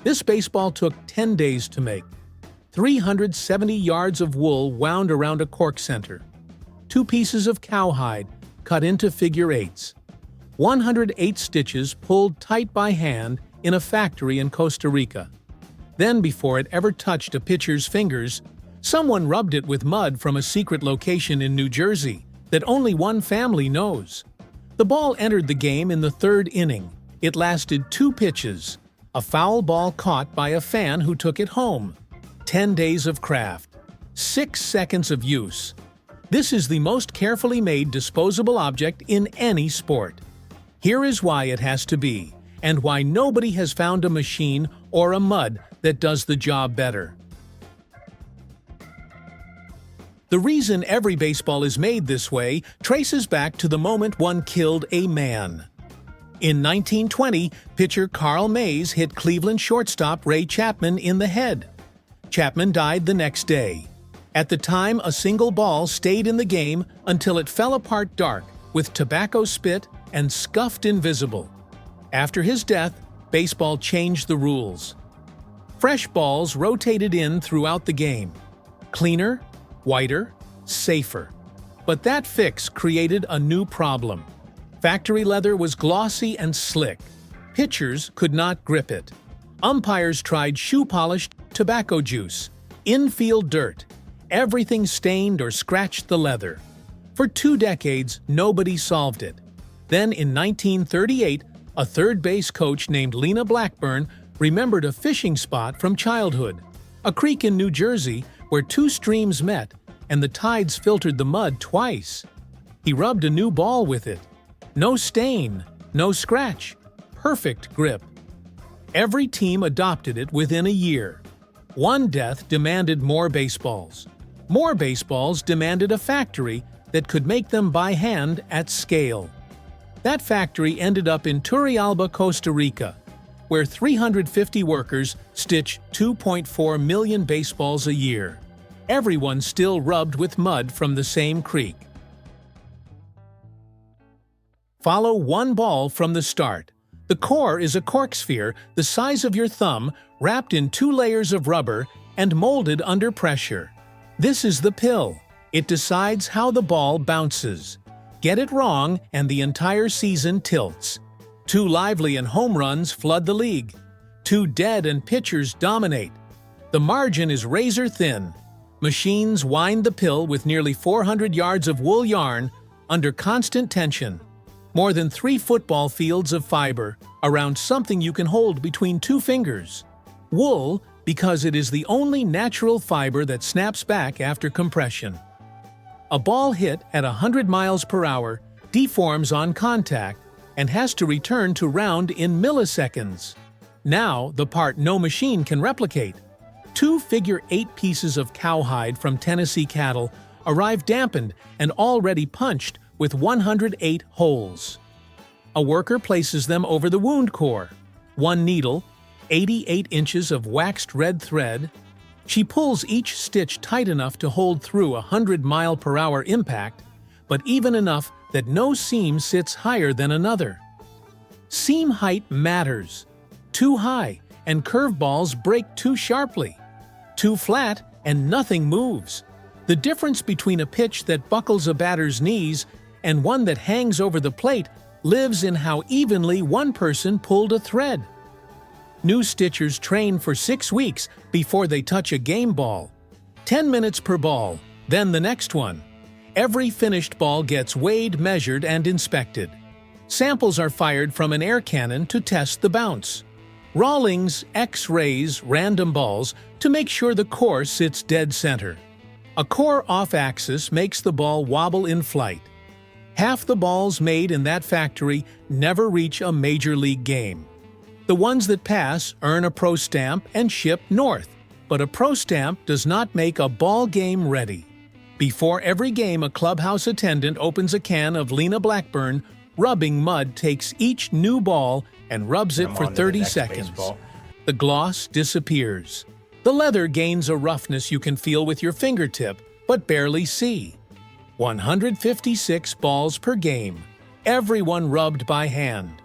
This baseball took 10 days to make. 370 yards of wool wound around a cork center. 2 pieces of cowhide cut into figure eights. 108 stitches pulled tight by hand in a factory in Costa Rica. Then, before it ever touched a pitcher's fingers, someone rubbed it with mud from a secret location in New Jersey that only one family knows. The ball entered the game in the 3rd inning. It lasted 2 pitches. A foul ball caught by a fan who took it home. 10 days of craft. 6 seconds of use. This is the most carefully made disposable object in any sport. Here is why it has to be, and why nobody has found a machine or a mud that does the job better. The reason every baseball is made this way traces back to the moment one killed a man. In 1920, pitcher Carl Mays hit Cleveland shortstop Ray Chapman in the head. Chapman died the next day. At the time, a single ball stayed in the game until it fell apart dark, with tobacco spit and scuffed invisible. After his death, baseball changed the rules. Fresh balls rotated in throughout the game. Cleaner, whiter, safer. But that fix created a new problem. Factory leather was glossy and slick. Pitchers could not grip it. Umpires tried shoe-polished tobacco juice, infield dirt. Everything stained or scratched the leather. For 2 decades, nobody solved it. Then in 1938, a third base coach named Lena Blackburn remembered a fishing spot from childhood, a creek in New Jersey where 2 streams met and the tides filtered the mud twice. He rubbed a new ball with it. No stain, no scratch, perfect grip. Every team adopted it within a year. One death demanded more baseballs. More baseballs demanded a factory that could make them by hand at scale. That factory ended up in Turrialba, Costa Rica, where 350 workers stitch 2.4 million baseballs a year. Everyone still rubbed with mud from the same creek. Follow one ball from the start. The core is a cork sphere the size of your thumb, wrapped in 2 layers of rubber and molded under pressure. This is the pill. It decides how the ball bounces. Get it wrong and the entire season tilts. 2 lively and home runs flood the league. 2 dead and pitchers dominate. The margin is razor thin. Machines wind the pill with nearly 400 yards of wool yarn under constant tension. More than 3 football fields of fiber around something you can hold between 2 fingers. Wool, because it is the only natural fiber that snaps back after compression. A ball hit at 100 miles per hour deforms on contact and has to return to round in milliseconds. Now, the part no machine can replicate. 2 figure 8 pieces of cowhide from Tennessee cattle arrive dampened and already punched with 108 holes. A worker places them over the wound core. 1 needle, 88 inches of waxed red thread. She pulls each stitch tight enough to hold through a 100-mile-per-hour impact, but even enough that no seam sits higher than another. Seam height matters. Too high, and curveballs break too sharply. Too flat, and nothing moves. The difference between a pitch that buckles a batter's knees and one that hangs over the plate lives in how evenly one person pulled a thread. New stitchers train for 6 weeks before they touch a game ball. 10 minutes per ball, then the next one. Every finished ball gets weighed, measured, and inspected. Samples are fired from an air cannon to test the bounce. Rawlings X-rays random balls to make sure the core sits dead center. A core off-axis makes the ball wobble in flight. Half the balls made in that factory never reach a major league game. The ones that pass earn a pro stamp and ship north, but a pro stamp does not make a ball game ready. Before every game, a clubhouse attendant opens a can of Lena Blackburn. Rubbing mud takes each new ball and rubs it for 30 seconds. The gloss disappears. The leather gains a roughness you can feel with your fingertip, but barely see. 156 balls per game, everyone rubbed by hand.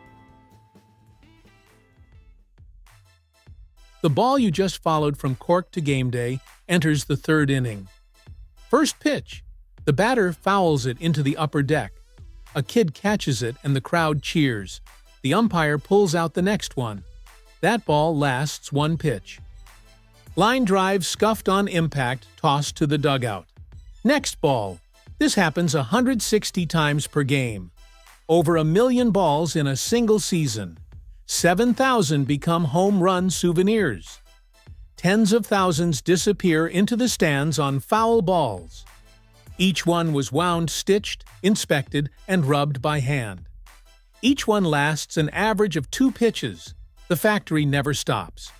The ball you just followed from cork to game day enters the third inning. First pitch. The batter fouls it into the upper deck. A kid catches it and the crowd cheers. The umpire pulls out the next one. That ball lasts one pitch. Line drive scuffed on impact, tossed to the dugout. Next ball. This happens 160 times per game. Over 1 million balls in a single season. 7,000 become home run souvenirs. Tens of thousands disappear into the stands on foul balls. Each one was wound, stitched, inspected, and rubbed by hand. Each one lasts an average of 2 pitches. The factory never stops.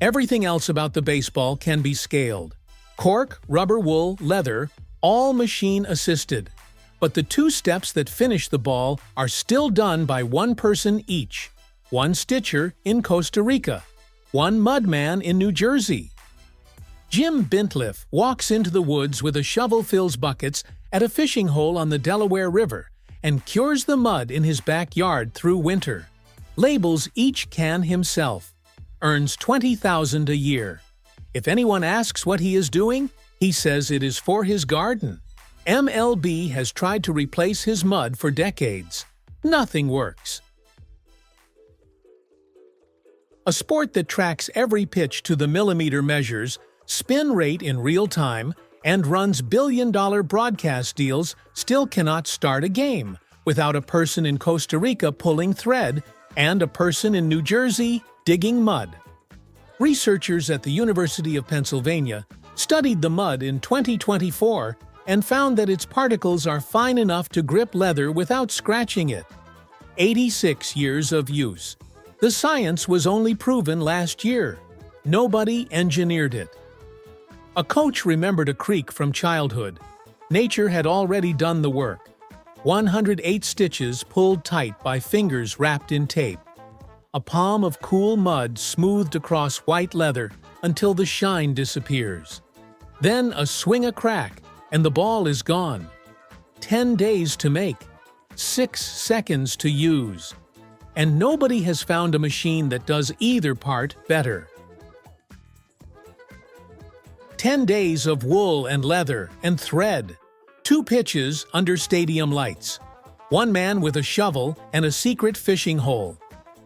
Everything else about the baseball can be scaled. Cork, rubber, wool, leather, all machine-assisted. But the 2 steps that finish the ball are still done by one person each. One stitcher in Costa Rica. One mudman in New Jersey. Jim Bintliff walks into the woods with a shovel, fills buckets at a fishing hole on the Delaware River, and cures the mud in his backyard through winter. Labels each can himself. Earns $20,000 a year. If anyone asks what he is doing, he says it is for his garden. MLB has tried to replace his mud for decades. Nothing works. A sport that tracks every pitch to the millimeter measures, spin rate in real time, and runs billion-dollar broadcast deals still cannot start a game without a person in Costa Rica pulling thread and a person in New Jersey digging mud. Researchers at the University of Pennsylvania studied the mud in 2024 and found that its particles are fine enough to grip leather without scratching it. 86 years of use. The science was only proven last year. Nobody engineered it. A coach remembered a creek from childhood. Nature had already done the work. 108 stitches pulled tight by fingers wrapped in tape. A palm of cool mud smoothed across white leather until the shine disappears. Then a swing a crack, and the ball is gone. 10 days to make. 6 seconds to use. And nobody has found a machine that does either part better. 10 days of wool and leather and thread. 2 pitches under stadium lights. 1 man with a shovel and a secret fishing hole.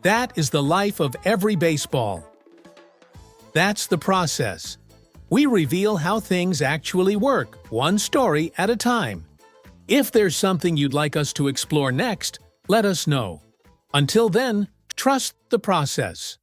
That is the life of every baseball. That's the process. We reveal how things actually work, one story at a time. If there's something you'd like us to explore next, let us know. Until then, trust the process.